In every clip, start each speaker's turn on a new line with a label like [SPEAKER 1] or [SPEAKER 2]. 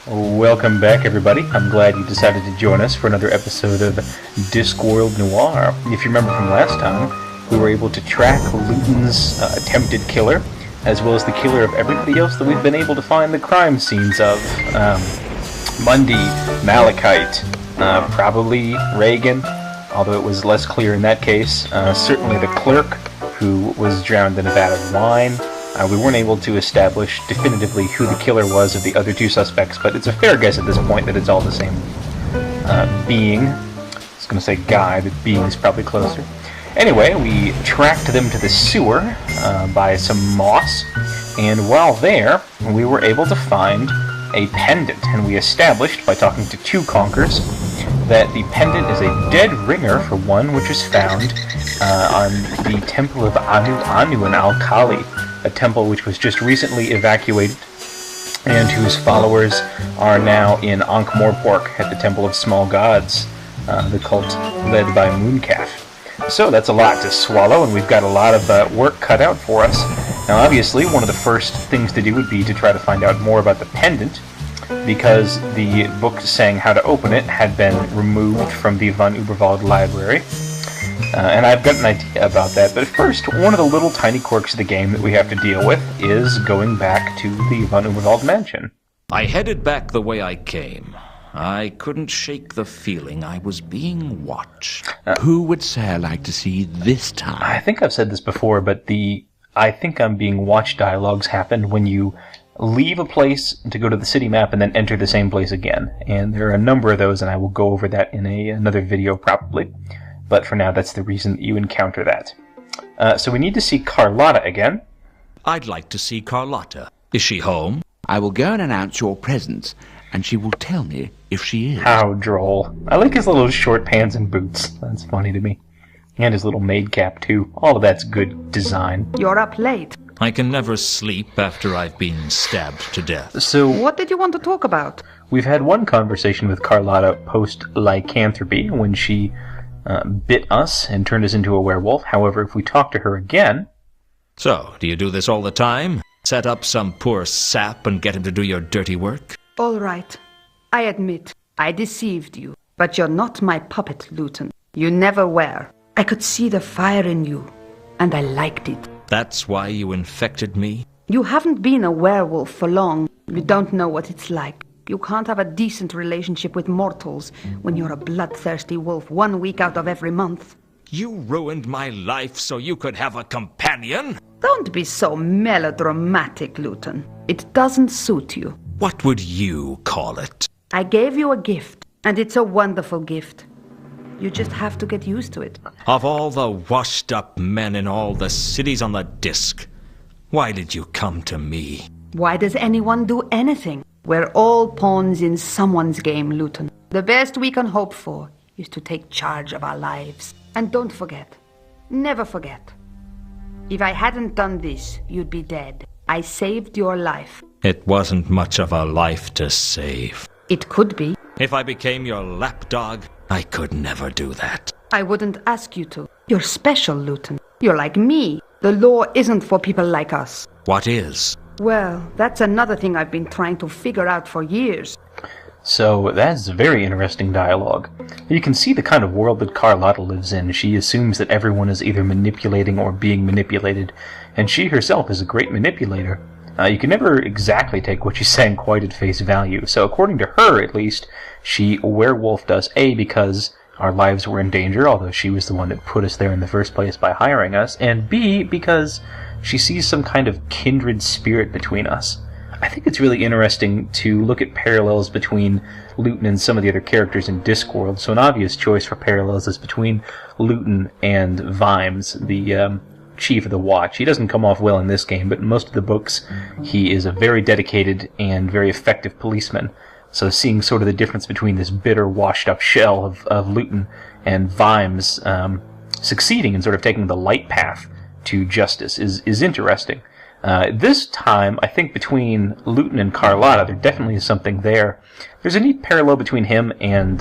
[SPEAKER 1] Welcome back, everybody. I'm glad you decided to join us for another episode of Discworld Noir. If you remember from last time, we were able to track Luton's attempted killer, as well as the killer of everybody else that we've been able to find the crime scenes of. Mundy, Malachite, probably Reagan, although it was less clear in that case. Certainly the clerk, who was drowned in a vat of wine. We weren't able to establish definitively who the killer was of the other two suspects, but it's a fair guess at this point that it's all the same being. I was going to say guy, but being is probably closer. Anyway, we tracked them to the sewer by some moss, and while there, we were able to find a pendant, and we established, by talking to two conkers, that the pendant is a dead ringer for one which was found on the temple of Anu in Al-Khali, a temple which was just recently evacuated and whose followers are now in Ankh-Morpork at the Temple of Small Gods, the cult led by Mooncalf. So that's a lot to swallow, and we've got a lot of work cut out for us. Now obviously one of the first things to do would be to try to find out more about the pendant, because the book saying how to open it had been removed from the von Uberwald library. And I've got an idea about that, but first, one of the little tiny quirks of the game that we have to deal with is going back to the von Uberwald mansion.
[SPEAKER 2] I headed back the way I came. I couldn't shake the feeling I was being watched.
[SPEAKER 3] Who would Sarah like to see this time?
[SPEAKER 1] I think I've said this before, but the I think I'm being watched dialogues happen when you leave a place to go to the city map and then enter the same place again. And there are a number of those, and I will go over that in another video probably. But for now, that's the reason that you encounter that. So we need to see Carlotta again.
[SPEAKER 2] I'd like to see Carlotta. Is she home?
[SPEAKER 3] I will go and announce your presence, and she will tell me if she is.
[SPEAKER 1] How droll. I like his little short pants and boots. That's funny to me. And his little maid cap, too. All of that's good design.
[SPEAKER 4] You're up late.
[SPEAKER 2] I can never sleep after I've been stabbed to death.
[SPEAKER 1] So,
[SPEAKER 4] What did you want to talk about?
[SPEAKER 1] we've had one conversation with Carlotta post-lycanthropy when she bit us and turned us into a werewolf. However, if we talk to her again...
[SPEAKER 2] So, do you do this all the time? Set up some poor sap and get him to do your dirty work?
[SPEAKER 4] All right. I admit, I deceived you. But you're not my puppet, Luton. You never were. I could see the fire in you, and I liked it.
[SPEAKER 2] That's why you infected me?
[SPEAKER 4] You haven't been a werewolf for long. You don't know what it's like. You can't have a decent relationship with mortals when you're a bloodthirsty wolf 1 week out of every month.
[SPEAKER 2] You ruined my life so you could have a companion?
[SPEAKER 4] Don't be so melodramatic, Luton. It doesn't suit you.
[SPEAKER 2] What would you call it?
[SPEAKER 4] I gave you a gift, and it's a wonderful gift. You just have to get used to it.
[SPEAKER 2] Of all the washed-up men in all the cities on the disc, why did you come to me?
[SPEAKER 4] Why does anyone do anything? We're all pawns in someone's game, Luton. The best we can hope for is to take charge of our lives. And don't forget, never forget, if I hadn't done this, you'd be dead. I saved your life.
[SPEAKER 2] It wasn't much of a life to save.
[SPEAKER 4] It could be.
[SPEAKER 2] If I became your lapdog, I could never do that.
[SPEAKER 4] I wouldn't ask you to. You're special, Luton. You're like me. The law isn't for people like us.
[SPEAKER 2] What is?
[SPEAKER 4] Well, that's another thing I've been trying to figure out for years.
[SPEAKER 1] So that's a very interesting dialogue. You can see the kind of world that Carlotta lives in. She assumes that everyone is either manipulating or being manipulated, and she herself is a great manipulator. You can never exactly take what she's saying quite at face value. So according to her, at least, she werewolfed us, A, because our lives were in danger, although she was the one that put us there in the first place by hiring us, and B, because she sees some kind of kindred spirit between us. I think it's really interesting to look at parallels between Luton and some of the other characters in Discworld. So an obvious choice for parallels is between Luton and Vimes, the chief of the Watch. He doesn't come off well in this game, but in most of the books he is a very dedicated and very effective policeman. So seeing sort of the difference between this bitter, washed-up shell of Luton and Vimes succeeding in sort of taking the light path to justice is interesting. This time, I think between Luton and Carlotta, there definitely is something there. There's a neat parallel between him and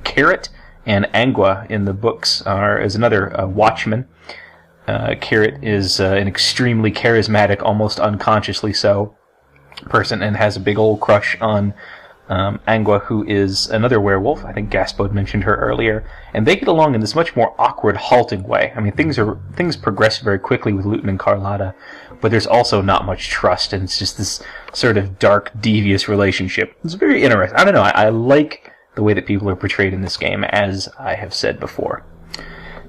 [SPEAKER 1] Carot and Angua in the books is another watchman. Carot is an extremely charismatic, almost unconsciously so, person and has a big old crush on Angua, who is another werewolf. I think Gaspod mentioned her earlier, and they get along in this much more awkward, halting way. I mean, things progress very quickly with Luton and Carlotta, but there's also not much trust, and it's just this sort of dark, devious relationship. It's very interesting. I don't know. I like the way that people are portrayed in this game, as I have said before.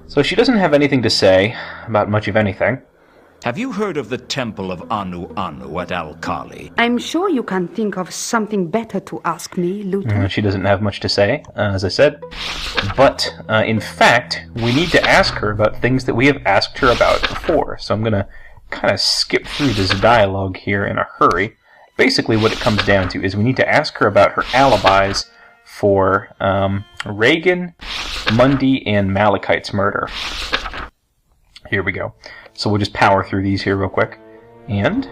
[SPEAKER 1] So she doesn't have anything to say about much of anything.
[SPEAKER 2] Have you heard of the Temple of Anu Anu at Al-Kali?
[SPEAKER 4] I'm sure you can think of something better to ask me, Luton.
[SPEAKER 1] She doesn't have much to say, as I said. But, in fact, we need to ask her about things that we have asked her about before. So I'm going to kind of skip through this dialogue here in a hurry. Basically, what it comes down to is we need to ask her about her alibis for Reagan, Mundy, and Malachite's murder. Here we go. So we'll just power through these here real quick. And?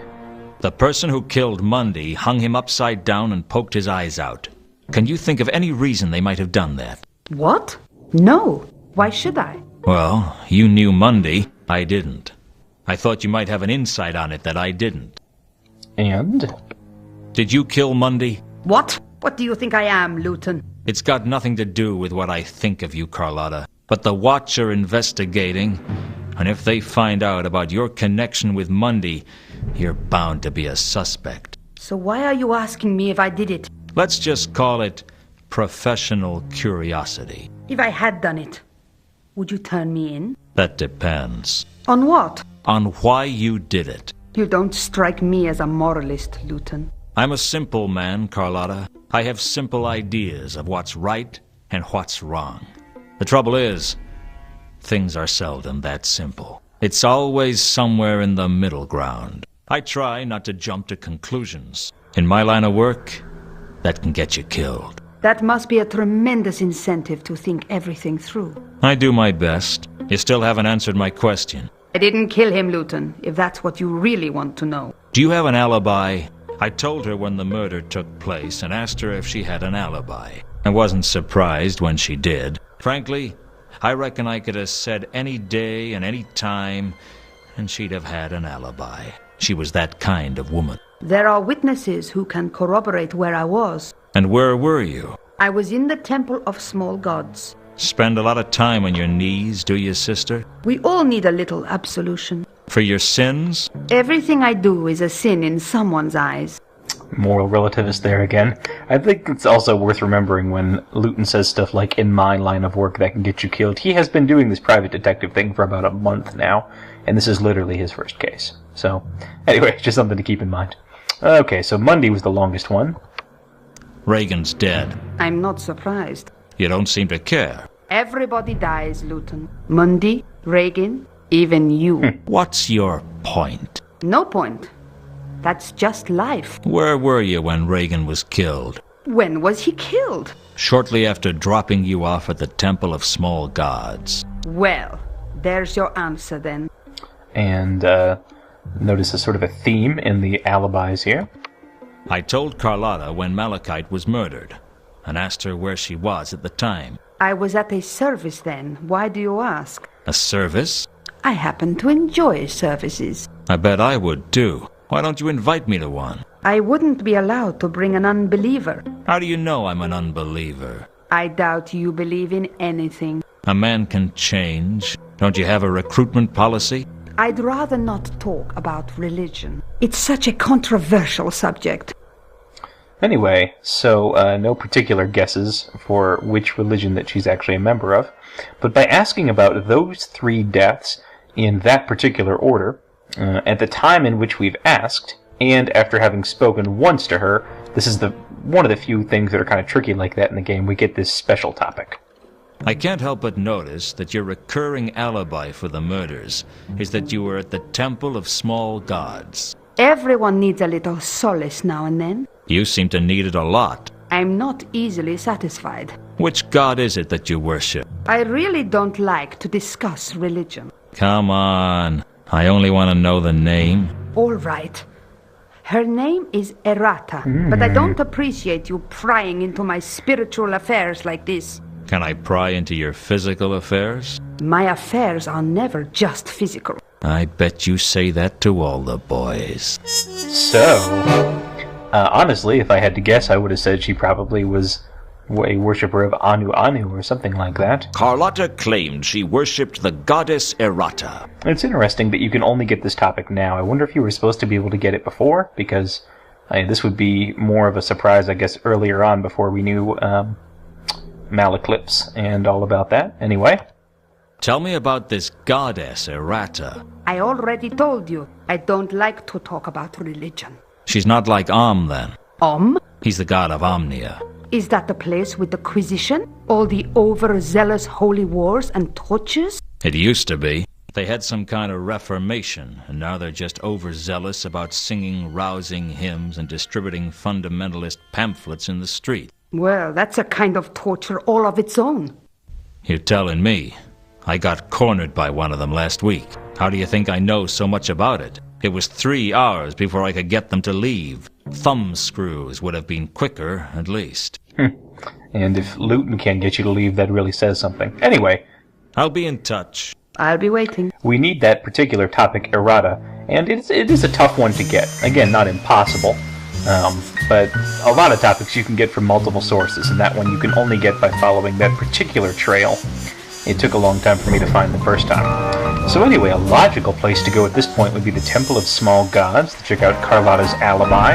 [SPEAKER 2] The person who killed Mundy hung him upside down and poked his eyes out. Can you think of any reason they might have done that?
[SPEAKER 4] What? No. Why should I?
[SPEAKER 2] Well, you knew Mundy. I didn't. I thought you might have an insight on it that I didn't.
[SPEAKER 1] And?
[SPEAKER 2] Did you kill Mundy?
[SPEAKER 4] What? What do you think I am, Luton?
[SPEAKER 2] It's got nothing to do with what I think of you, Carlotta. But the Watch are investigating, and if they find out about your connection with Mundy, you're bound to be a suspect.
[SPEAKER 4] So why are you asking me if I did it?
[SPEAKER 2] Let's just call it professional curiosity.
[SPEAKER 4] If I had done it, would you turn me in?
[SPEAKER 2] That depends.
[SPEAKER 4] On what?
[SPEAKER 2] On why you did it.
[SPEAKER 4] You don't strike me as a moralist, Luton.
[SPEAKER 2] I'm a simple man, Carlotta. I have simple ideas of what's right and what's wrong. The trouble is, things are seldom that simple. It's always somewhere in the middle ground. I try not to jump to conclusions. In my line of work, that can get you killed.
[SPEAKER 4] That must be a tremendous incentive to think everything through.
[SPEAKER 2] I do my best. You still haven't answered my question.
[SPEAKER 4] I didn't kill him, Luton, if that's what you really want to know.
[SPEAKER 2] Do you have an alibi? I told her when the murder took place and asked her if she had an alibi. I wasn't surprised when she did. Frankly, I reckon I could have said any day and any time, and she'd have had an alibi. She was that kind of woman.
[SPEAKER 4] There are witnesses who can corroborate where I was.
[SPEAKER 2] And where were you?
[SPEAKER 4] I was in the Temple of Small Gods.
[SPEAKER 2] Spend a lot of time on your knees, do you, sister?
[SPEAKER 4] We all need a little absolution.
[SPEAKER 2] For your sins?
[SPEAKER 4] Everything I do is a sin in someone's eyes.
[SPEAKER 1] Moral relativist there again. I think it's also worth remembering when Luton says stuff like, in my line of work that can get you killed. He has been doing this private detective thing for about a month now, and this is literally his first case. So, anyway, just something to keep in mind. Okay, so Mundy was the longest one.
[SPEAKER 2] Reagan's dead.
[SPEAKER 4] I'm not surprised.
[SPEAKER 2] You don't seem to care.
[SPEAKER 4] Everybody dies, Luton. Mundy, Reagan, even you.
[SPEAKER 2] What's your point?
[SPEAKER 4] No point. That's just life.
[SPEAKER 2] Where were you when Reagan was killed?
[SPEAKER 4] When was he killed?
[SPEAKER 2] Shortly after dropping you off at the Temple of Small Gods.
[SPEAKER 4] Well, there's your answer then.
[SPEAKER 1] And, notice a sort of a theme in the alibis here.
[SPEAKER 2] I told Carlotta when Malachite was murdered, and asked her where she was at the time.
[SPEAKER 4] I was at a service then. Why do you ask?
[SPEAKER 2] A service?
[SPEAKER 4] I happen to enjoy services.
[SPEAKER 2] I bet I would, too. Why don't you invite me to one?
[SPEAKER 4] I wouldn't be allowed to bring an unbeliever.
[SPEAKER 2] How do you know I'm an unbeliever?
[SPEAKER 4] I doubt you believe in anything.
[SPEAKER 2] A man can change. Don't you have a recruitment policy?
[SPEAKER 4] I'd rather not talk about religion. It's such a controversial subject.
[SPEAKER 1] Anyway, so no particular guesses for which religion that she's actually a member of, but by asking about those 3 deaths in that particular order, at the time in which we've asked, and after having spoken once to her, this is one of the few things that are kind of tricky like that in the game, we get this special topic.
[SPEAKER 2] I can't help but notice that your recurring alibi for the murders is that you were at the Temple of Small Gods.
[SPEAKER 4] Everyone needs a little solace now and then.
[SPEAKER 2] You seem to need it a lot.
[SPEAKER 4] I'm not easily satisfied.
[SPEAKER 2] Which god is it that you worship?
[SPEAKER 4] I really don't like to discuss religion.
[SPEAKER 2] Come on. I only want to know the name.
[SPEAKER 4] All right. Her name is Erata, but I don't appreciate you prying into my spiritual affairs like this.
[SPEAKER 2] Can I pry into your physical affairs?
[SPEAKER 4] My affairs are never just physical.
[SPEAKER 2] I bet you say that to all the boys.
[SPEAKER 1] So, Honestly, if I had to guess, I would have said she probably was a worshipper of Awww or something like that.
[SPEAKER 2] Carlotta claimed she worshipped the goddess Erata.
[SPEAKER 1] It's interesting that you can only get this topic now. I wonder if you were supposed to be able to get it before, because this would be more of a surprise, I guess, earlier on before we knew Malaclips and all about that. Anyway.
[SPEAKER 2] Tell me about this goddess Erata.
[SPEAKER 4] I already told you, I don't like to talk about religion.
[SPEAKER 2] She's not like then.
[SPEAKER 4] He's
[SPEAKER 2] the god of Omnia.
[SPEAKER 4] Is that the place with the Quisition? All the overzealous holy wars and tortures?
[SPEAKER 2] It used to be. They had some kind of reformation, and now they're just overzealous about singing rousing hymns and distributing fundamentalist pamphlets in the street.
[SPEAKER 4] Well, that's a kind of torture all of its own.
[SPEAKER 2] You're telling me. I got cornered by one of them last week. How do you think I know so much about it? It was 3 hours before I could get them to leave. Thumb screws would have been quicker, at least.
[SPEAKER 1] And if Luton can't get you to leave, that really says something. Anyway.
[SPEAKER 2] I'll be in touch.
[SPEAKER 4] I'll be waiting.
[SPEAKER 1] We need that particular topic, Erata, and it is a tough one to get. Again, not impossible, but a lot of topics you can get from multiple sources, and that one you can only get by following that particular trail. It took a long time for me to find the first time. So anyway, a logical place to go at this point would be the Temple of Small Gods, to check out Carlotta's alibi,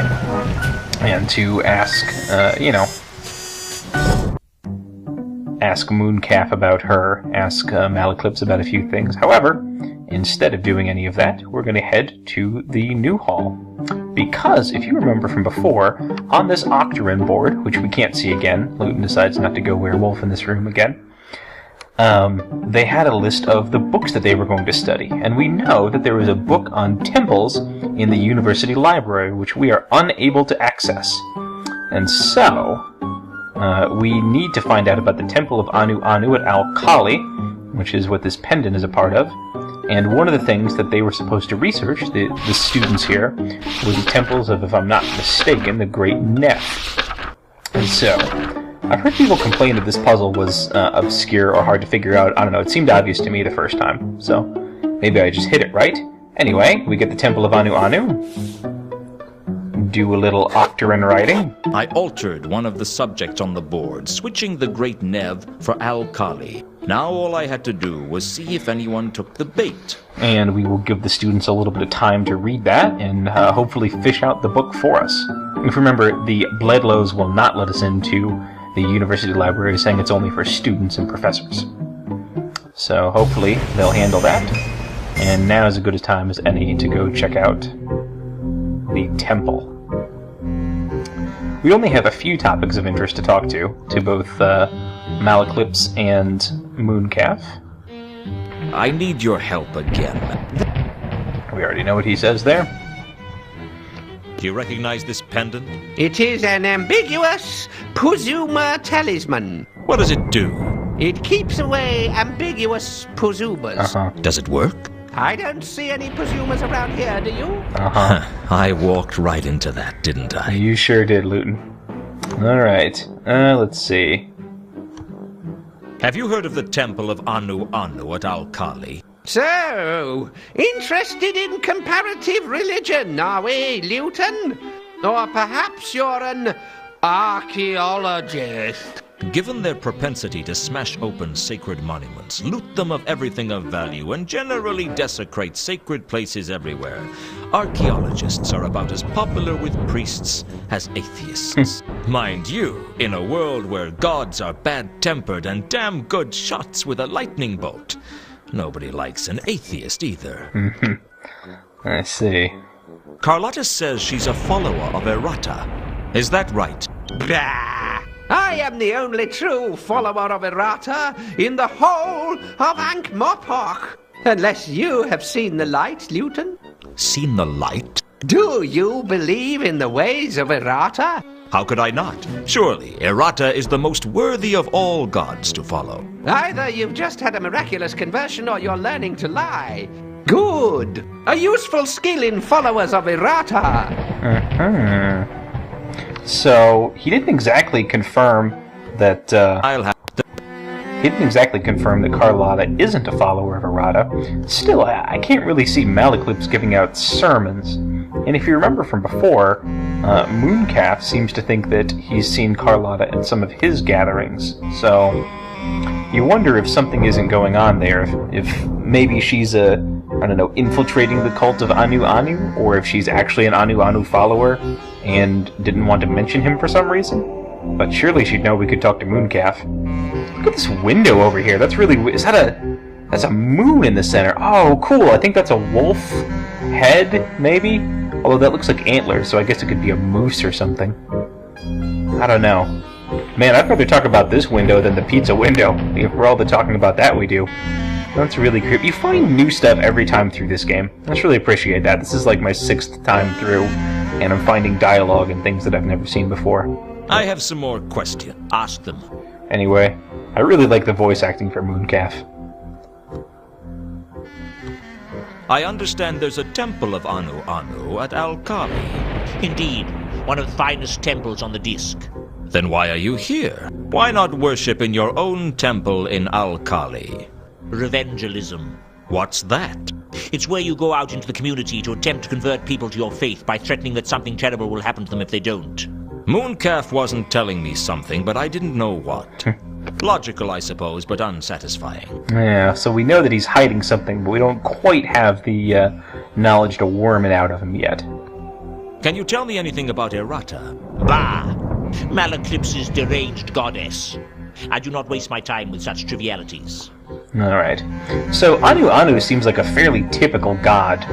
[SPEAKER 1] and to ask, ask Mooncalf about her, ask Malaclips about a few things. However, instead of doing any of that, we're going to head to the new hall. Because, if you remember from before, on this Octarine board, which we can't see again, Luton decides not to go werewolf in this room again, they had a list of the books that they were going to study, and we know that there was a book on temples in the university library, which we are unable to access. And so, we need to find out about the Temple of Awww at Al-Khali, which is what this pendant is a part of, and one of the things that they were supposed to research, the students here, were the temples of, if I'm not mistaken, the Great Neph. And so, I've heard people complain that this puzzle was obscure or hard to figure out. I don't know, it seemed obvious to me the first time, so maybe I just hit it right. Anyway, we get the Temple of Awww. Do a little Octarine writing.
[SPEAKER 2] I altered one of the subjects on the board, switching the Great Nev for Al-Khali. Now all I had to do was see if anyone took the bait.
[SPEAKER 1] And we will give the students a little bit of time to read that and hopefully fish out the book for us. If you remember, the Bledlows will not let us into the university library, saying it's only for students and professors. So hopefully they'll handle that. And now is as good a time as any to go check out the temple. We only have a few topics of interest to talk to both Malaclips and Mooncalf.
[SPEAKER 2] I need your help again.
[SPEAKER 1] We already know what he says there.
[SPEAKER 2] Do you recognize this pendant?
[SPEAKER 5] It is an ambiguous Puzuma talisman.
[SPEAKER 2] What does it do?
[SPEAKER 5] It keeps away ambiguous Puzumas.
[SPEAKER 2] Does it work?
[SPEAKER 5] I don't see any Puzumas around here, do you?
[SPEAKER 2] I walked right into that, didn't I?
[SPEAKER 1] You sure did, Luton. Alright, let's see.
[SPEAKER 2] Have you heard of the Temple of Awww at Al-Khali?
[SPEAKER 5] So, interested in comparative religion, are we, Luton? Or perhaps you're an archaeologist?
[SPEAKER 2] Given their propensity to smash open sacred monuments, loot them of everything of value, and generally desecrate sacred places everywhere, archaeologists are about as popular with priests as atheists. Mind you, in a world where gods are bad-tempered and damn good shots with a lightning bolt, nobody likes an atheist either.
[SPEAKER 1] I see.
[SPEAKER 2] Carlotta says she's a follower of Erata. Is that right?
[SPEAKER 5] Bah! I am the only true follower of Erata in the whole of Ankh-Morpork. Unless you have seen the light, Luton.
[SPEAKER 2] Seen the light?
[SPEAKER 5] Do you believe in the ways of Erata?
[SPEAKER 2] How could I not? Surely, Erata is the most worthy of all gods to follow.
[SPEAKER 5] Either you've just had a miraculous conversion or you're learning to lie. Good. A useful skill in followers of Erata.
[SPEAKER 1] So, he didn't exactly confirm that,
[SPEAKER 2] I'll have to...
[SPEAKER 1] He didn't exactly confirm that Carlotta isn't a follower of Erata. Still, I can't really see Malaclips giving out sermons And if you remember from before, Mooncalf seems to think that he's seen Carlotta at some of his gatherings. So you wonder if something isn't going on there, if maybe she's infiltrating the cult of Anu Anu, or if she's actually an Anu Anu follower and didn't want to mention him for some reason. But surely she'd know we could talk to Mooncalf. Look at this window over here. That's a moon in the center. Oh, cool. I think that's a wolf head, maybe? Although that looks like antlers, so I guess it could be a moose or something. I don't know. Man, I'd rather talk about this window than the pizza window, for all the talking about that we do. That's really creepy. You find new stuff every time through this game. I just really appreciate that. This is like my 6th time through, and I'm finding dialogue and things that I've never seen before.
[SPEAKER 2] I have some more questions. Ask them.
[SPEAKER 1] Anyway, I really like the voice acting for Mooncalf.
[SPEAKER 2] I understand there's a temple of Anu Anu at Al-Kali.
[SPEAKER 6] Indeed, one of the finest temples on the Disc.
[SPEAKER 2] Then why are you here? Why not worship in your own temple in Al-Kali?
[SPEAKER 6] Revengealism.
[SPEAKER 2] What's that?
[SPEAKER 6] It's where you go out into the community to attempt to convert people to your faith by threatening that something terrible will happen to them if they don't.
[SPEAKER 2] Mooncalf wasn't telling me something, but I didn't know what. Logical, I suppose, but unsatisfying.
[SPEAKER 1] Yeah, so we know that he's hiding something, but we don't quite have the knowledge to worm it out of him yet.
[SPEAKER 2] Can you tell me anything about Erata?
[SPEAKER 6] Bah! Maleclipse's deranged goddess. I do not waste my time with such trivialities.
[SPEAKER 1] Alright. So, Anu Anu seems like a fairly typical god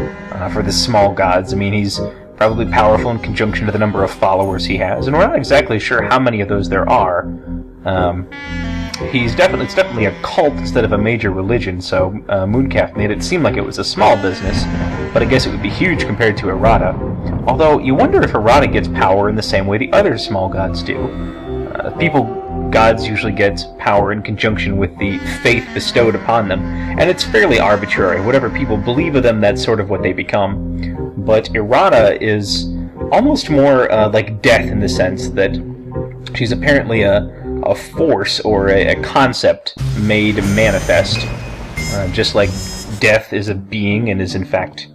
[SPEAKER 1] for the small gods. I mean, he's probably powerful in conjunction to the number of followers he has, and we're not exactly sure how many of those there are. It's definitely a cult instead of a major religion, so Mooncalf made it seem like it was a small business, but I guess it would be huge compared to Erata. Although, you wonder if Erata gets power in the same way the other small gods do. Gods usually get power in conjunction with the faith bestowed upon them, and it's fairly arbitrary. Whatever people believe of them, that's sort of what they become. But Erata is almost more like death in the sense that she's apparently a force or a concept made manifest, just like death is a being and is in fact,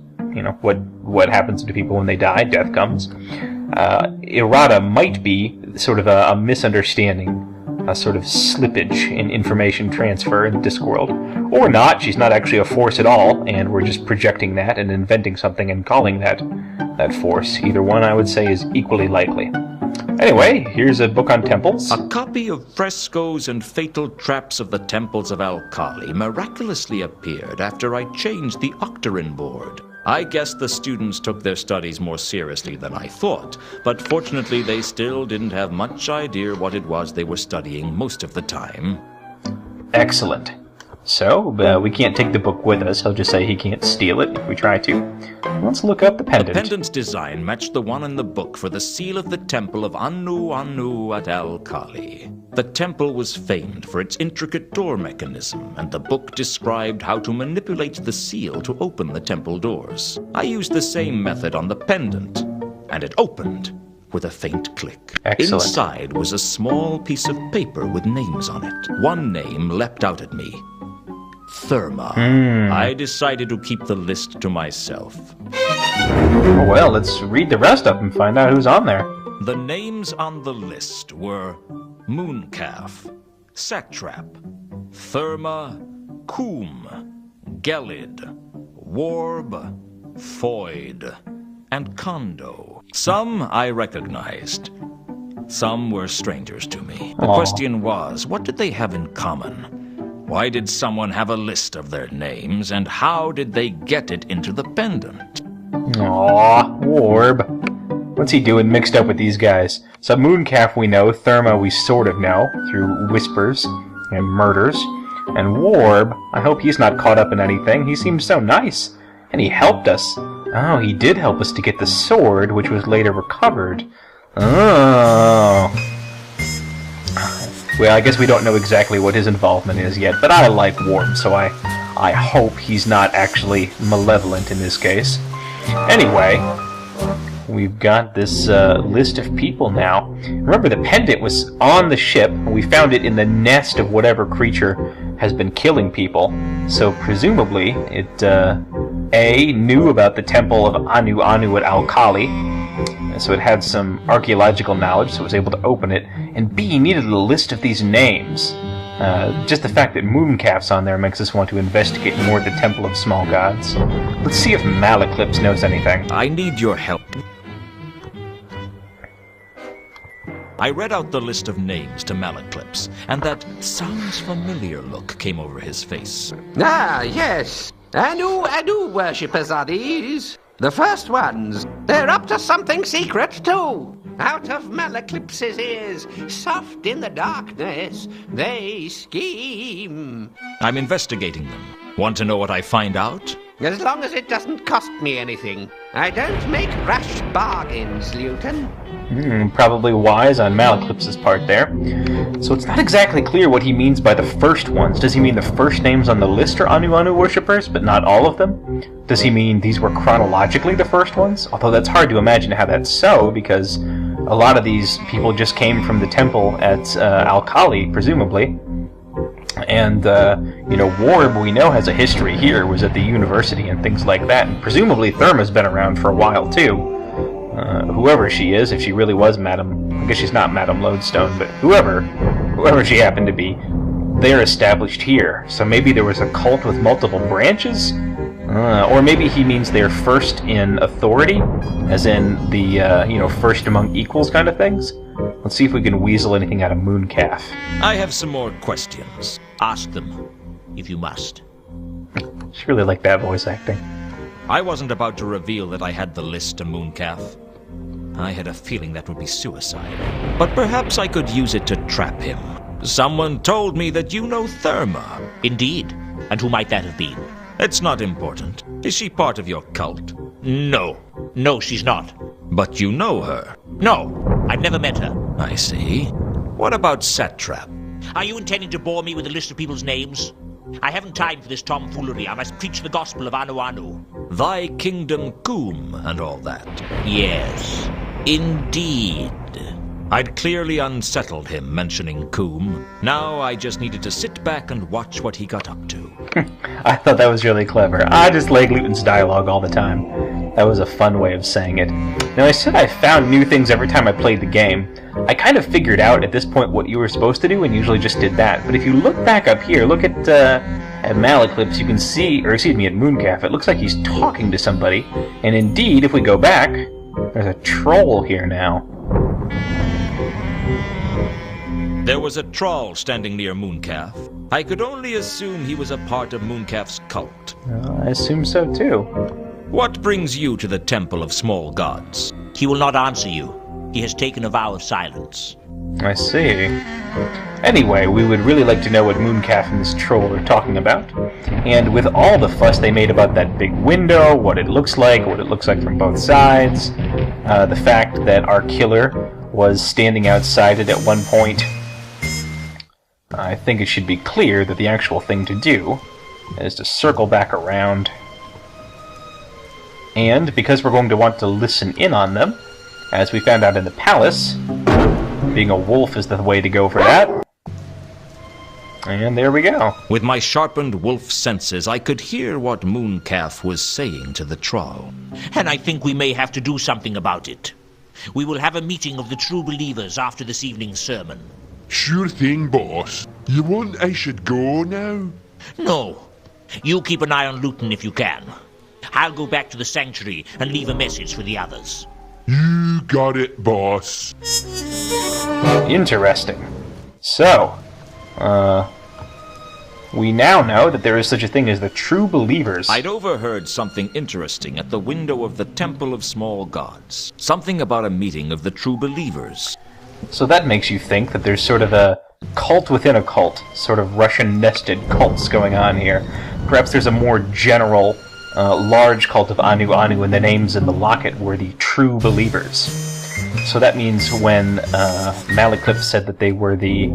[SPEAKER 1] what happens to people when they die. Death comes. Erata might be sort of a misunderstanding, a sort of slippage in information transfer in Discworld. Or not, she's not actually a force at all, and we're just projecting that and inventing something and calling that force. Either one, I would say, is equally likely. Anyway, here's a book on temples.
[SPEAKER 2] A copy of Frescoes and Fatal Traps of the Temples of Al-Kali miraculously appeared after I changed the octagon board. I guess the students took their studies more seriously than I thought, but fortunately they still didn't have much idea what it was they were studying most of the time.
[SPEAKER 1] Excellent. So, we can't take the book with us. He'll just say he can't steal it if we try to. Let's look up the pendant.
[SPEAKER 2] The pendant's design matched the one in the book for the seal of the temple of Anu Anu at Al-Kali. The temple was famed for its intricate door mechanism, and the book described how to manipulate the seal to open the temple doors. I used the same method on the pendant, and it opened with a faint click.
[SPEAKER 1] Excellent.
[SPEAKER 2] Inside was a small piece of paper with names on it. One name leapt out at me. Therma. I decided to keep the list to myself.
[SPEAKER 1] Well, let's read the rest of them and find out who's on there.
[SPEAKER 2] The names on the list were Mooncalf, Satrap, Therma, Coom, Gelid, Warb, Foyd, and Kondo. Some I recognized. Some were strangers to me. The question was, what did they have in common? Why did someone have a list of their names, and how did they get it into the pendant?
[SPEAKER 1] Aww, Warb. What's he doing mixed up with these guys? So Mooncalf we know, Therma we sort of know, through whispers and murders. And Warb, I hope he's not caught up in anything. He seems so nice. And he helped us. Oh, he did help us to get the sword, which was later recovered. Oh. Well, I guess we don't know exactly what his involvement is yet, but I like Warb, so I hope he's not actually malevolent in this case. Anyway, we've got this list of people now. Remember, the pendant was on the ship. We found it in the nest of whatever creature has been killing people. So presumably, it A, knew about the temple of Anu Anu at Al-Khali, so it had some archaeological knowledge, so it was able to open it, and B, needed a list of these names. Just the fact that Mooncalf's on there makes us want to investigate more the Temple of Small Gods. Let's see if Malaclips knows anything.
[SPEAKER 2] I need your help. I read out the list of names to Malaclips, and that sounds familiar look came over his face.
[SPEAKER 5] Ah, yes. Anu worshippers are these. The first ones. They're up to something secret, too. Out of Malaclips's ears, soft in the darkness, they scheme.
[SPEAKER 2] I'm investigating them. Want to know what I find out?
[SPEAKER 5] As long as it doesn't cost me anything. I don't make rash bargains, Luton.
[SPEAKER 1] Probably wise on Malaclips's part there. So it's not exactly clear what he means by the first ones. Does he mean the first names on the list are Anu Anu worshippers, but not all of them? Does he mean these were chronologically the first ones? Although that's hard to imagine how that's so, because a lot of these people just came from the temple at Al-Khali, presumably. And, Warb, we know, has a history here, was at the university and things like that. And presumably Therma's been around for a while, too. Whoever she is, if she really was Madame... I guess she's not Madame Lodestone, but whoever she happened to be, they're established here. So maybe there was a cult with multiple branches? Or maybe he means they're first in authority, as in the, first among equals kind of things? Let's see if we can weasel anything out of Mooncalf.
[SPEAKER 2] I have some more questions.
[SPEAKER 6] Ask them, if you must.
[SPEAKER 1] Just really like that voice acting.
[SPEAKER 2] I wasn't about to reveal that I had the list to Mooncalf. I had a feeling that would be suicide. But perhaps I could use it to trap him. Someone told me that you know Therma.
[SPEAKER 6] Indeed. And who might that have been?
[SPEAKER 2] It's not important. Is she part of your cult?
[SPEAKER 6] No. No, she's not.
[SPEAKER 2] But you know her?
[SPEAKER 6] No. I've never met her.
[SPEAKER 2] I see. What about Satrap?
[SPEAKER 6] Are you intending to bore me with a list of people's names? I haven't time for this tomfoolery. I must preach the gospel of Anu Anu.
[SPEAKER 2] Thy kingdom Coom and all that.
[SPEAKER 6] Yes, indeed.
[SPEAKER 2] I'd clearly unsettled him mentioning Coom. Now I just needed to sit back and watch what he got up to.
[SPEAKER 1] I thought that was really clever. I just like Luton's dialogue all the time. That was a fun way of saying it. Now, I said I found new things every time I played the game. I kind of figured out at this point what you were supposed to do and usually just did that. But if you look back up here, look at Malaclips, you can see, or excuse me, at Mooncalf, it looks like he's talking to somebody. And indeed, if we go back, there's a troll here now.
[SPEAKER 2] There was a troll standing near Mooncalf. I could only assume he was a part of Mooncalf's cult.
[SPEAKER 1] I assume so too.
[SPEAKER 2] What brings you to the Temple of Small Gods?
[SPEAKER 6] He will not answer you. He has taken a vow of silence.
[SPEAKER 1] I see. Anyway, we would really like to know what Mooncalf and this troll are talking about. And with all the fuss they made about that big window, what it looks like from both sides, the fact that our killer was standing outside it at one point, I think it should be clear that the actual thing to do is to circle back around. And because we're going to want to listen in on them, as we found out in the palace, being a wolf is the way to go for that. And there we go.
[SPEAKER 2] With my sharpened wolf senses, I could hear what Mooncalf was saying to the troll.
[SPEAKER 6] And I think we may have to do something about it. We will have a meeting of the true believers after this evening's sermon.
[SPEAKER 7] Sure thing, boss. You want I should go now?
[SPEAKER 6] No. You keep an eye on Luton if you can. I'll go back to the sanctuary and leave a message for the others.
[SPEAKER 7] You got it, boss.
[SPEAKER 1] Interesting. So, we now know that there is such a thing as the true believers.
[SPEAKER 2] I'd overheard something interesting at the window of the Temple of Small Gods. Something about a meeting of the true believers.
[SPEAKER 1] So that makes you think that there's sort of a cult within a cult, sort of Russian-nested cults going on here. Perhaps there's a more general, large cult of Anu Anu, and the names in the locket were the true believers. So that means when Malaclips said that they were the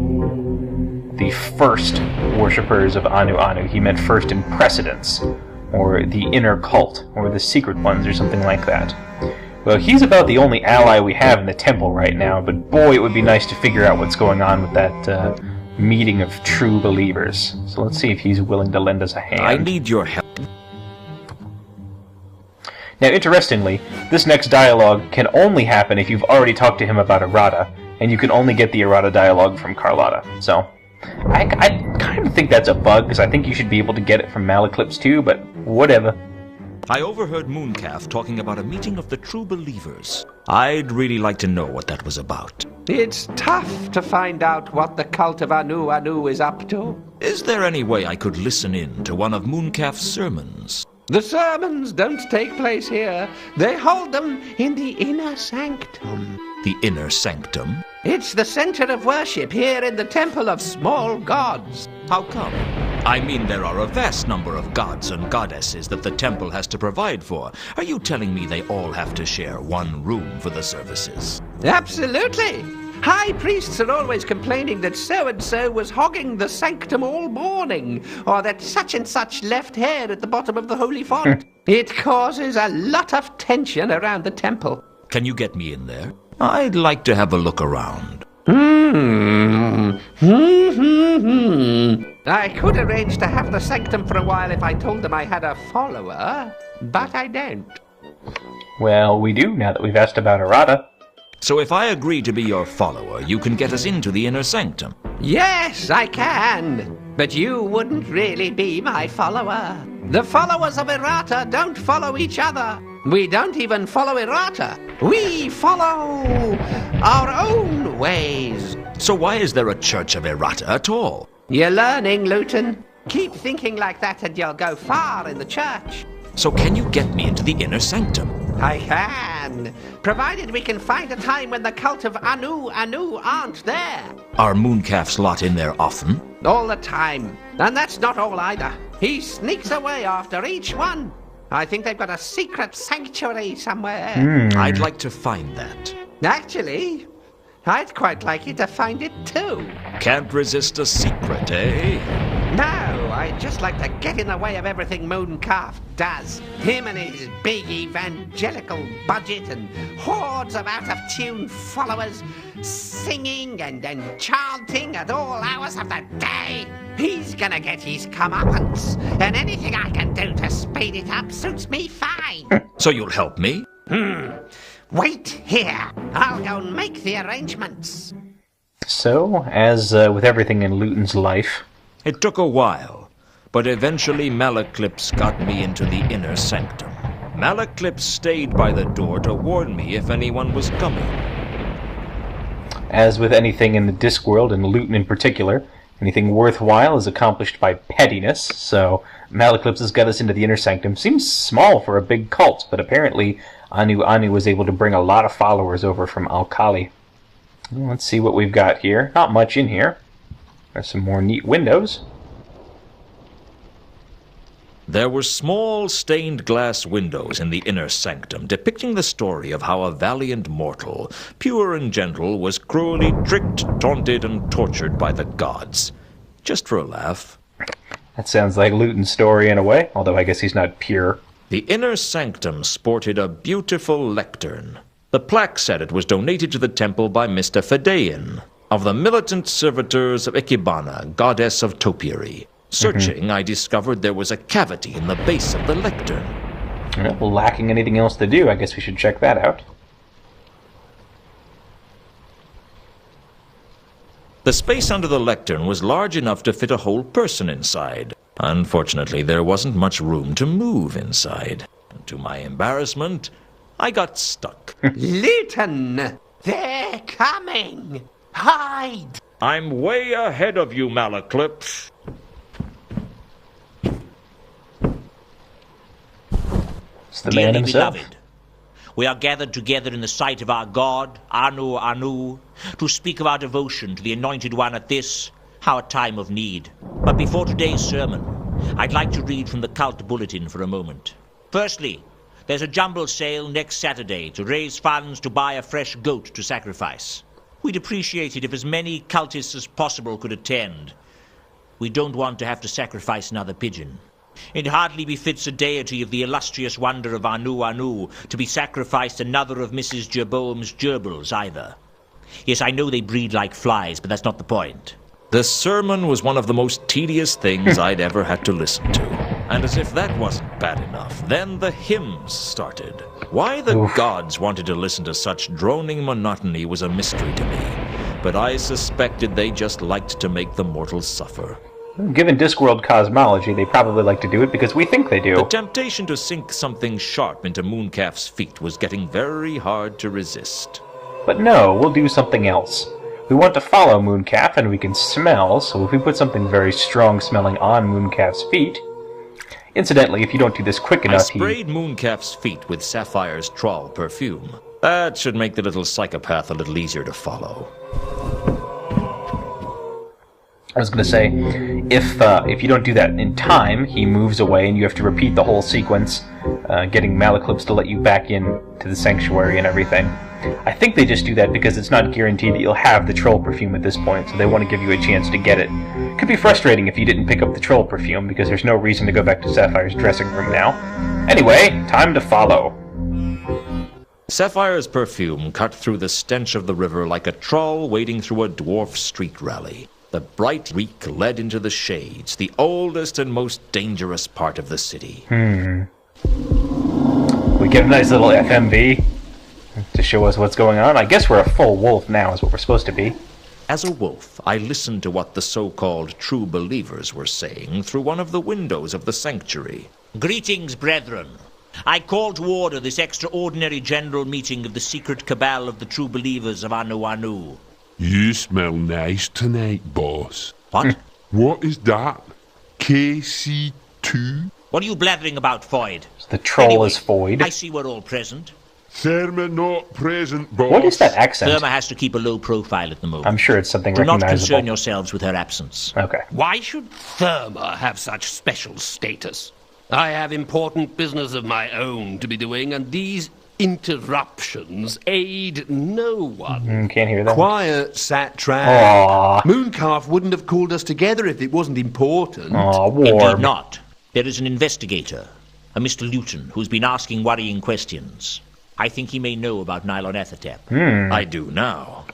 [SPEAKER 1] first worshippers of Anu Anu, he meant first in precedence, or the inner cult, or the secret ones, or something like that. Well, he's about the only ally we have in the temple right now, but boy, it would be nice to figure out what's going on with that meeting of true believers. So let's see if he's willing to lend us a hand.
[SPEAKER 2] I need your help.
[SPEAKER 1] Now, interestingly, this next dialogue can only happen if you've already talked to him about Erata, and you can only get the Erata dialogue from Carlotta. So, I kind of think that's a bug, because I think you should be able to get it from Malaclips too, but whatever.
[SPEAKER 2] I overheard Mooncalf talking about a meeting of the true believers. I'd really like to know what that was about.
[SPEAKER 5] It's tough to find out what the cult of Awww is up to.
[SPEAKER 2] Is there any way I could listen in to one of Mooncalf's sermons?
[SPEAKER 5] The sermons don't take place here. They hold them in the inner sanctum.
[SPEAKER 2] The inner sanctum?
[SPEAKER 5] It's the center of worship here in the Temple of Small Gods.
[SPEAKER 2] How come? I mean, there are a vast number of gods and goddesses that the temple has to provide for. Are you telling me they all have to share one room for the services?
[SPEAKER 5] Absolutely. High priests are always complaining that so-and-so was hogging the sanctum all morning, or that such and such left hair at the bottom of the holy font. It causes a lot of tension around the temple.
[SPEAKER 2] Can you get me in there? I'd like to have a look around.
[SPEAKER 5] I could arrange to have the sanctum for a while if I told them I had a follower, but I don't.
[SPEAKER 1] Well, we do, now that we've asked about Erata.
[SPEAKER 2] So if I agree to be your follower, you can get us into the inner sanctum?
[SPEAKER 5] Yes, I can. But you wouldn't really be my follower. The followers of Erata don't follow each other. We don't even follow Erata. We follow our own ways.
[SPEAKER 2] So why is there a Church of Erata at all?
[SPEAKER 5] You're learning, Luton. Keep thinking like that and you'll go far in the church.
[SPEAKER 2] So can you get me into the inner sanctum?
[SPEAKER 5] I can, provided we can find a time when the cult of Awww aren't there.
[SPEAKER 2] Are Mooncalf's lot in there often?
[SPEAKER 5] All the time. And that's not all either. He sneaks away after each one. I think they've got a secret sanctuary somewhere.
[SPEAKER 2] I'd like to find that.
[SPEAKER 5] Actually, I'd quite like you to find it too.
[SPEAKER 2] Can't resist a secret, eh?
[SPEAKER 5] No, I'd just like to get in the way of everything Mooncalf does. Him and his big evangelical budget and hordes of out-of-tune followers singing and chanting at all hours of the day. He's gonna get his comeuppance, and anything I can do to speed it up suits me fine.
[SPEAKER 2] So you'll help me?
[SPEAKER 5] Wait here. I'll go and make the arrangements.
[SPEAKER 1] So, as with everything in Luton's life...
[SPEAKER 2] It took a while, but eventually Malaclips got me into the inner sanctum. Malaclips stayed by the door to warn me if anyone was coming.
[SPEAKER 1] As with anything in the Discworld, and Luton in particular, anything worthwhile is accomplished by pettiness, so Malaclips has got us into the inner sanctum. Seems small for a big cult, but apparently Awww was able to bring a lot of followers over from Alkali. Let's see what we've got here. Not much in here. There's some more neat windows.
[SPEAKER 2] There were small stained glass windows in the inner sanctum depicting the story of how a valiant mortal, pure and gentle, was cruelly tricked, taunted, and tortured by the gods. Just for a laugh.
[SPEAKER 1] That sounds like Luton's story in a way, although I guess he's not pure.
[SPEAKER 2] The inner sanctum sported a beautiful lectern. The plaque said it was donated to the temple by Mr. Fedean, of the militant servitors of Ikebana, goddess of topiary. Searching, I discovered there was a cavity in the base of the lectern.
[SPEAKER 1] Well, lacking anything else to do, I guess we should check that out.
[SPEAKER 2] The space under the lectern was large enough to fit a whole person inside. Unfortunately, there wasn't much room to move inside. And to my embarrassment, I got stuck.
[SPEAKER 5] Luton! They're coming! Hide!
[SPEAKER 2] I'm way ahead of you, Malaclips.
[SPEAKER 1] It's the man
[SPEAKER 6] Dearly
[SPEAKER 1] himself.
[SPEAKER 6] beloved, we are gathered together in the sight of our God, Awww, to speak of our devotion to the Anointed One at this, our time of need. But before today's sermon, I'd like to read from the cult bulletin for a moment. Firstly, there's a jumble sale next Saturday to raise funds to buy a fresh goat to sacrifice. We'd appreciate it if as many cultists as possible could attend. We don't want to have to sacrifice another pigeon. It hardly befits a deity of the illustrious wonder of Awww to be sacrificed another of Mrs. Jerboam's gerbils either. Yes, I know they breed like flies, but that's not the point.
[SPEAKER 2] The sermon was one of the most tedious things I'd ever had to listen to. And as if that wasn't bad enough, then the hymns started. Why the gods wanted to listen to such droning monotony was a mystery to me, but I suspected they just liked to make the mortals suffer.
[SPEAKER 1] Given Discworld cosmology, they probably like to do it because we think they do.
[SPEAKER 2] The temptation to sink something sharp into Mooncalf's feet was getting very hard to resist.
[SPEAKER 1] But no, we'll do something else. We want to follow Mooncalf, and we can smell, so if we put something very strong-smelling on Mooncalf's feet... Incidentally, if you don't do this quick enough,
[SPEAKER 2] I sprayed Mooncalf's feet with Sapphire's trawl perfume. That should make the little psychopath a little easier to follow.
[SPEAKER 1] I was going to say, if you don't do that in time, he moves away and you have to repeat the whole sequence, getting Malaclips to let you back in to the sanctuary and everything. I think they just do that because it's not guaranteed that you'll have the troll perfume at this point, so they want to give you a chance to get it. Could be frustrating if you didn't pick up the troll perfume, because there's no reason to go back to Sapphire's dressing room now. Anyway, time to follow.
[SPEAKER 2] Sapphire's perfume cut through the stench of the river like a trawl wading through a dwarf street rally. The bright reek led into the shades, the oldest and most dangerous part of the city.
[SPEAKER 1] We get a nice little FMV to show us what's going on. I guess we're a full wolf now is what we're supposed to be.
[SPEAKER 2] As a wolf, I listened to what the so-called true believers were saying through one of the windows of the sanctuary.
[SPEAKER 6] Greetings, brethren. I call to order this extraordinary general meeting of the secret cabal of the true believers of Awww.
[SPEAKER 7] You smell nice tonight, boss.
[SPEAKER 6] What?
[SPEAKER 7] What is that? KC2?
[SPEAKER 6] What are you blathering about, Foyd?
[SPEAKER 1] The troll
[SPEAKER 6] Anyway,
[SPEAKER 1] is Foyd.
[SPEAKER 6] I see we're all present.
[SPEAKER 7] Therma not present, boss.
[SPEAKER 1] What is that accent?
[SPEAKER 6] Therma has to keep a low profile at the moment.
[SPEAKER 1] I'm sure it's something
[SPEAKER 6] Do not
[SPEAKER 1] recognizable.
[SPEAKER 6] concern yourselves with her absence.
[SPEAKER 1] Okay.
[SPEAKER 5] Why should Therma have such special status? I have important business of my own to be doing, and these interruptions aid no one.
[SPEAKER 1] Can't hear that.
[SPEAKER 8] Quiet, Satrap.
[SPEAKER 1] Aww.
[SPEAKER 8] Mooncalf wouldn't have called us together if it wasn't important.
[SPEAKER 1] Aw,
[SPEAKER 6] Indeed
[SPEAKER 1] warm.
[SPEAKER 6] not. There is an investigator, a Mr. Luton, who's been asking worrying questions. I think he may know about Nylon AEP.
[SPEAKER 2] I do now.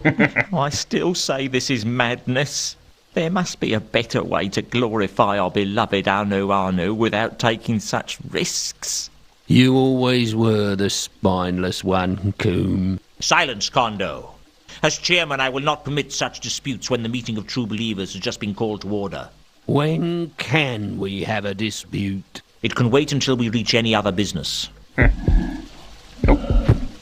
[SPEAKER 2] I still say this is madness. There must be a better way to glorify our beloved Awww without taking such risks.
[SPEAKER 5] You always were the spineless one, Coombe.
[SPEAKER 6] Silence, Kondo. As chairman, I will not permit such disputes when the meeting of true believers has just been called to order.
[SPEAKER 5] When can we have a dispute?
[SPEAKER 6] It can wait until we reach any other business.
[SPEAKER 1] Nope.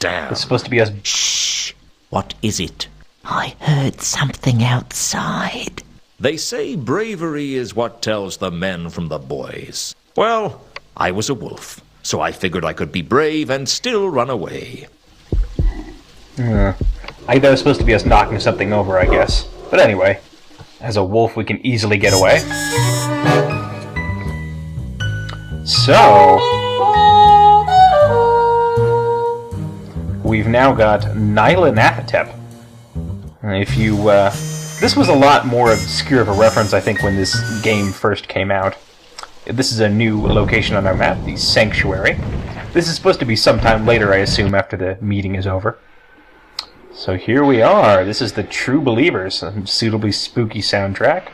[SPEAKER 2] Damn.
[SPEAKER 1] It's supposed to be us.
[SPEAKER 6] Shh! What is it?
[SPEAKER 9] I heard something outside.
[SPEAKER 2] They say bravery is what tells the men from the boys. Well, I was a wolf, so I figured I could be brave and still run away.
[SPEAKER 1] I think that was supposed to be us knocking something over, I guess. But anyway, as a wolf, we can easily get away. So, we've now got Nylon AEP. If you, this was a lot more obscure of a reference, I think, when this game first came out. This is a new location on our map, the Sanctuary. This is supposed to be sometime later, I assume, after the meeting is over. So here we are. This is the True Believers, a suitably spooky soundtrack.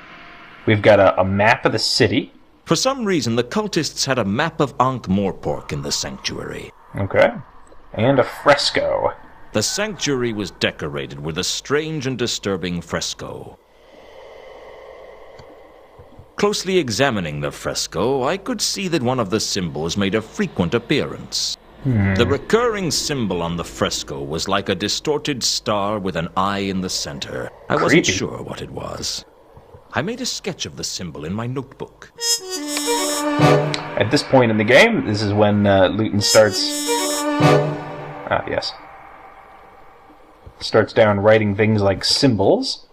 [SPEAKER 1] We've got a map of the city.
[SPEAKER 2] For some reason, the cultists had a map of Ankh-Morpork in the sanctuary.
[SPEAKER 1] Okay. And a fresco.
[SPEAKER 2] The sanctuary was decorated with a strange and disturbing fresco. Closely examining the fresco, I could see that one of the symbols made a frequent appearance. The recurring symbol on the fresco was like a distorted star with an eye in the center. I wasn't
[SPEAKER 1] Creepy.
[SPEAKER 2] sure what it was. I made a sketch of the symbol in my notebook.
[SPEAKER 1] At this point in the game, this is when Luton starts... Ah, yes. Starts down writing things like symbols.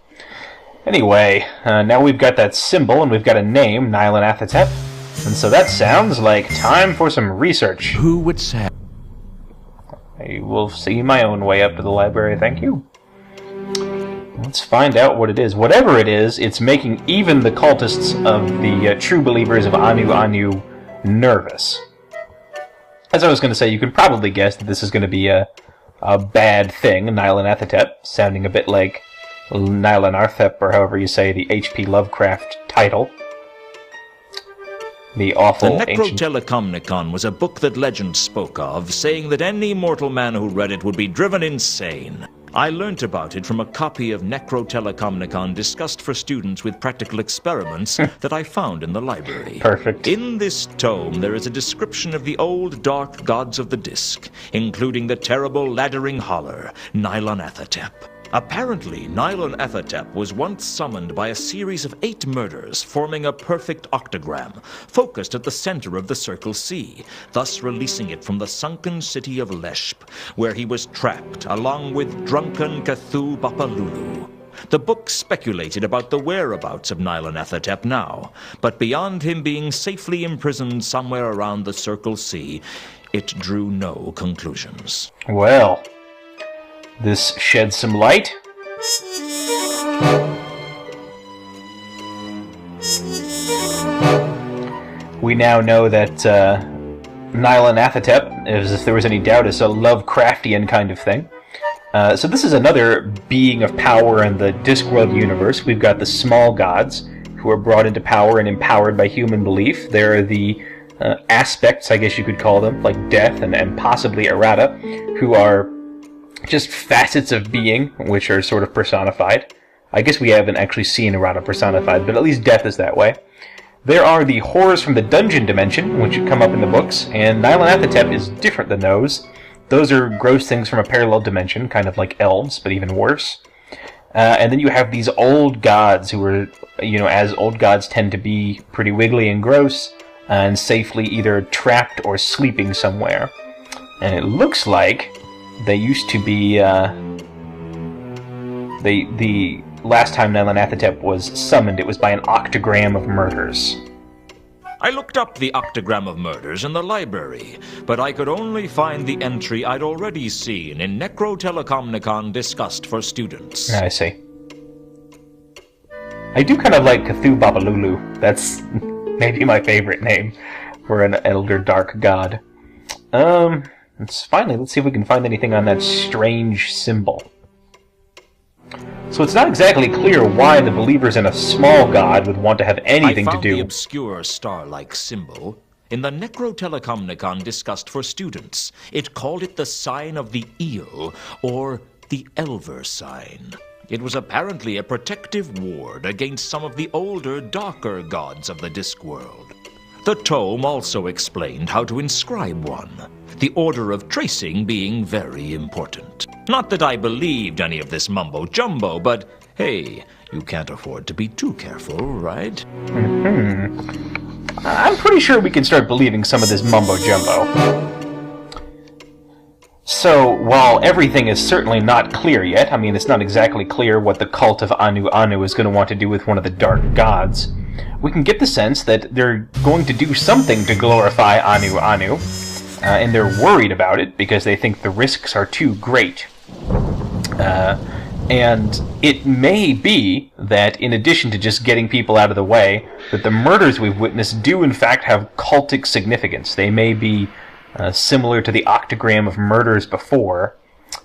[SPEAKER 1] Anyway, now we've got that symbol and we've got a name, Nylon AEP. And so that sounds like time for some research.
[SPEAKER 3] Who would say?
[SPEAKER 1] I will see my own way up to the library, thank you. Let's find out what it is. Whatever it is, it's making even the cultists of the true believers of Awww nervous. As I was going to say, you can probably guess that this is going to be a bad thing, Nylon AEP, sounding a bit like Nylon AEP, or however you say the H.P. Lovecraft title. The awful
[SPEAKER 2] The
[SPEAKER 1] ancient...
[SPEAKER 2] Necrotelecomnicon was a book that legend spoke of, saying that any mortal man who read it would be driven insane. I learnt about it from a copy of Necrotelecomnicon discussed for students with practical experiments that I found in the library.
[SPEAKER 1] Perfect.
[SPEAKER 2] In this tome, there is a description of the old dark gods of the Disc, including the terrible laddering holler, Nylon AEP. Apparently, Nylon AEP was once summoned by a series of 8 murders, forming a perfect octagram, focused at the center of the Circle C, thus releasing it from the sunken city of Leshp, where he was trapped, along with drunken Cthulhu Bapalulu. The book speculated about the whereabouts of Nylon AEP now, but beyond him being safely imprisoned somewhere around the Circle C, it drew no conclusions.
[SPEAKER 1] Well, this sheds some light. We now know that Nylon AEP, as if there was any doubt, is a Lovecraftian kind of thing. So this is another being of power in the Discworld universe. We've got the small gods, who are brought into power and empowered by human belief. There are the aspects, I guess you could call them, like death and possibly Erata, who are just facets of being, which are sort of personified. I guess we haven't actually seen Erata personified, but at least death is that way. There are the horrors from the dungeon dimension, which come up in the books, and Nylon AEP is different than those. Those are gross things from a parallel dimension, kind of like elves, but even worse. And then you have these old gods who are, as old gods tend to be, pretty wiggly and gross, and safely either trapped or sleeping somewhere. And it looks like they used to be, the last time Nylon AEP was summoned, it was by an octagram of murders.
[SPEAKER 2] I looked up the octagram of murders in the library, but I could only find the entry I'd already seen in Necrotelecomnicon discussed for students.
[SPEAKER 1] I see. I do kind of like Cthulhu Bapalulu. That's maybe my favorite name for an elder dark god. Let's see if we can find anything on that strange symbol. So it's not exactly clear why the believers in a small god would want to have anything to do.
[SPEAKER 2] I found the obscure star-like symbol in the Necrotelecomnicon discussed for students. It called it the sign of the eel, or the Elver sign. It was apparently a protective ward against some of the older, darker gods of the Discworld. The tome also explained how to inscribe one, the order of tracing being very important. Not that I believed any of this mumbo-jumbo, but hey, you can't afford to be too careful, right?
[SPEAKER 1] I'm pretty sure we can start believing some of this mumbo-jumbo. So, while everything is certainly not clear yet, I mean, it's not exactly clear what the cult of Anu is going to want to do with one of the dark gods, we can get the sense that they're going to do something to glorify Anu, and they're worried about it because they think the risks are too great. And it may be that, in addition to just getting people out of the way, that the murders we've witnessed do in fact have cultic significance. They may be similar to the octagram of murders before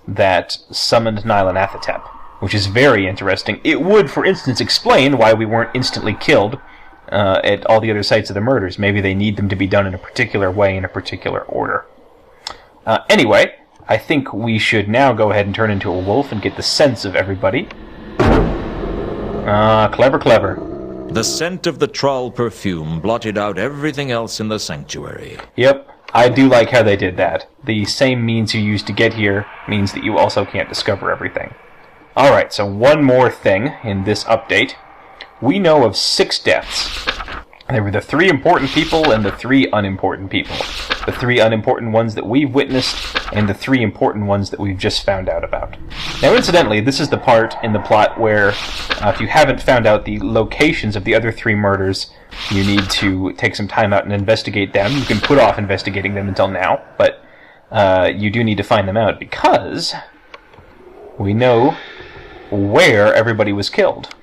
[SPEAKER 1] that summoned Nylon AEP, which is very interesting. It would, for instance, explain why we weren't instantly killed at all the other sites of the murders. Maybe they need them to be done in a particular way, in a particular order. Anyway, I think we should now go ahead and turn into a wolf and get the sense of everybody. Clever, clever.
[SPEAKER 2] The scent of the troll perfume blotted out everything else in the sanctuary.
[SPEAKER 1] Yep, I do like how they did that. The same means you used to get here means that you also can't discover everything. Alright, so one more thing in this update. We know of 6 deaths. There were the 3 important people and the 3 unimportant people. The 3 unimportant ones that we've witnessed, and the 3 important ones that we've just found out about. Now, incidentally, this is the part in the plot where, if you haven't found out the locations of the other 3 murders, you need to take some time out and investigate them. You can put off investigating them until now, but you do need to find them out, because we know where everybody was killed.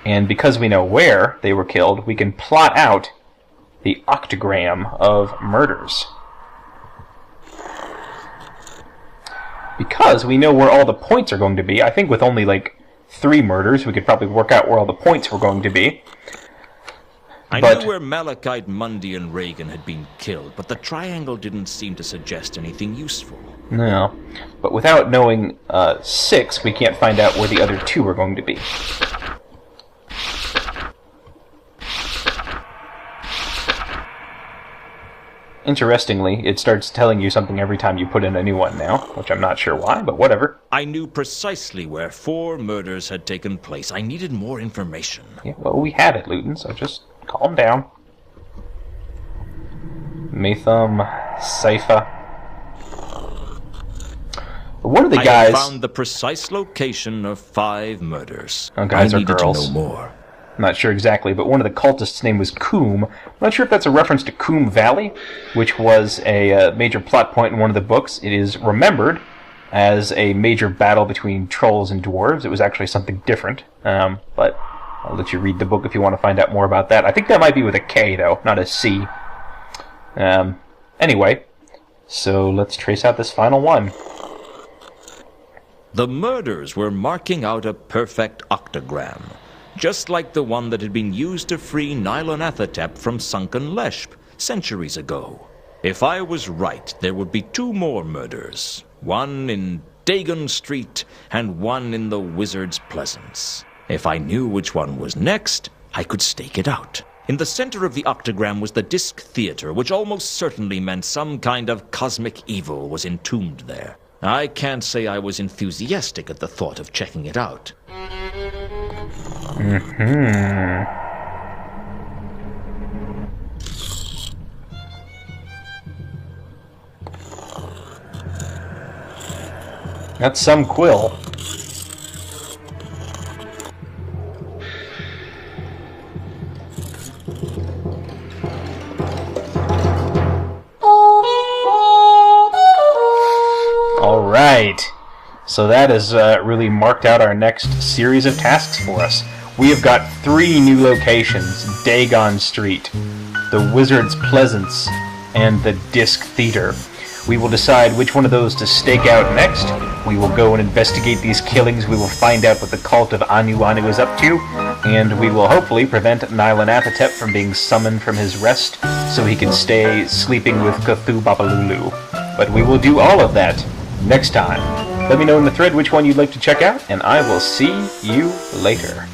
[SPEAKER 1] And because we know where they were killed, we can plot out the octagram of murders. Because we know where all the points are going to be, I think with only like 3 murders, we could probably work out where all the points were going to be.
[SPEAKER 2] I
[SPEAKER 1] But-
[SPEAKER 2] knew where Malachite, Mundy, and Reagan had been killed, but the triangle didn't seem to suggest anything useful.
[SPEAKER 1] No. But without knowing 6, we can't find out where the other 2 are going to be. Interestingly, it starts telling you something every time you put in a new one now, which I'm not sure why, but whatever.
[SPEAKER 2] I knew precisely where 4 murders had taken place. I needed more information.
[SPEAKER 1] Yeah, well, we had it, Luton, so just calm down. Matham, Saifa. One of the
[SPEAKER 2] I
[SPEAKER 1] guys...
[SPEAKER 2] had found the precise location of 5 murders.
[SPEAKER 1] Oh, guys
[SPEAKER 2] I
[SPEAKER 1] or
[SPEAKER 2] needed
[SPEAKER 1] girls?
[SPEAKER 2] to know more.
[SPEAKER 1] I'm not sure exactly, but one of the cultists' name was Coombe. I'm not sure if that's a reference to Coombe Valley, which was a major plot point in one of the books. It is remembered as a major battle between trolls and dwarves. It was actually something different, but I'll let you read the book if you want to find out more about that. I think that might be with a K, though, not a C. Anyway, so let's trace out this final one.
[SPEAKER 2] The murders were marking out a perfect octagram, just like the one that had been used to free Nylon AEP from sunken Leshp centuries ago. If I was right, there would be 2 more murders, one in Dagon Street and one in the Wizard's Pleasance. If I knew which one was next, I could stake it out. In the center of the octagram was the Disc Theater, which almost certainly meant some kind of cosmic evil was entombed there. I can't say I was enthusiastic at the thought of checking it out.
[SPEAKER 1] That's some quill. Alright, so that has really marked out our next series of tasks for us. We have got 3 new locations: Dagon Street, the Wizard's Pleasance, and the Disc Theater. We will decide which one of those to stake out next. We will go and investigate these killings. We will find out what the cult of Awww is up to, and we will hopefully prevent Nylon AEP from being summoned from his rest so he can stay sleeping with Cthulhu Babalulu. But we will do all of that next time. Let me know in the thread which one you'd like to check out, and I will see you later.